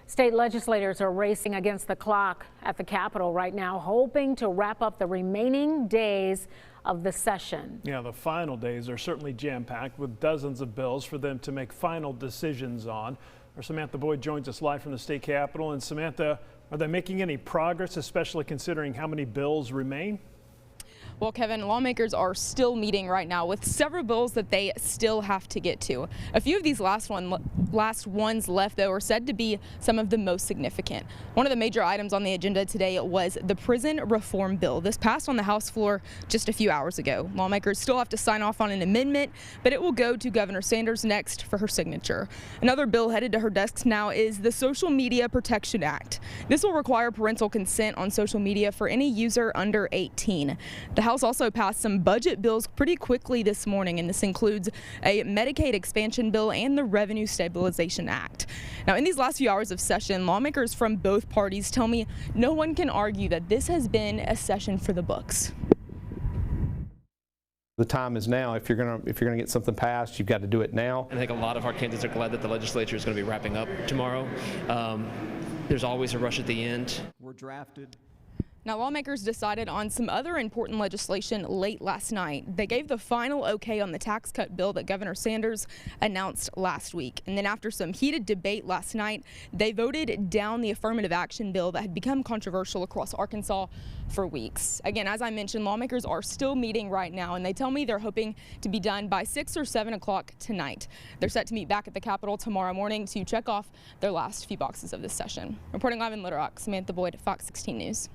State legislators are racing against the clock at the Capitol right now, hoping to wrap up the remaining days of the session. Yeah, the final days are certainly jam-packed with dozens of bills for them to make final decisions on. Our Samantha Boyd joins us live from the state capitol. And Samantha, are they making any progress, especially considering how many bills remain? Well, Kevin, lawmakers are still meeting right now with several bills that they still have to get to. A few of these last ones left, though, are said to be some of the most significant. One of the major items on the agenda today was the prison reform bill. This passed on the House floor just a few hours ago. Lawmakers still have to sign off on an amendment, but it will go to Governor Sanders next for her signature. Another bill headed to her desk now is the Social Media Protection Act. This will require parental consent on social media for any user under 18. The House also passed some budget bills pretty quickly this morning, and this includes a Medicaid expansion bill and the Revenue Stabilization Act. Now, in these last few hours of session, lawmakers from both parties tell me no one can argue that this has been a session for the books. The time is now. If you're gonna get something passed, you've got to do it now. I think a lot of our candidates are glad that the legislature is going to be wrapping up tomorrow. There's always a rush at the end. We're drafted. Now, lawmakers decided on some other important legislation late last night. They gave the final okay on the tax cut bill that Governor Sanders announced last week. And then after some heated debate last night, they voted down the affirmative action bill that had become controversial across Arkansas for weeks. Again, as I mentioned, lawmakers are still meeting right now, and they tell me they're hoping to be done by 6 or 7 o'clock tonight. They're set to meet back at the Capitol tomorrow morning to check off their last few boxes of this session. Reporting live in Little Rock, Samantha Boyd, Fox 16 News.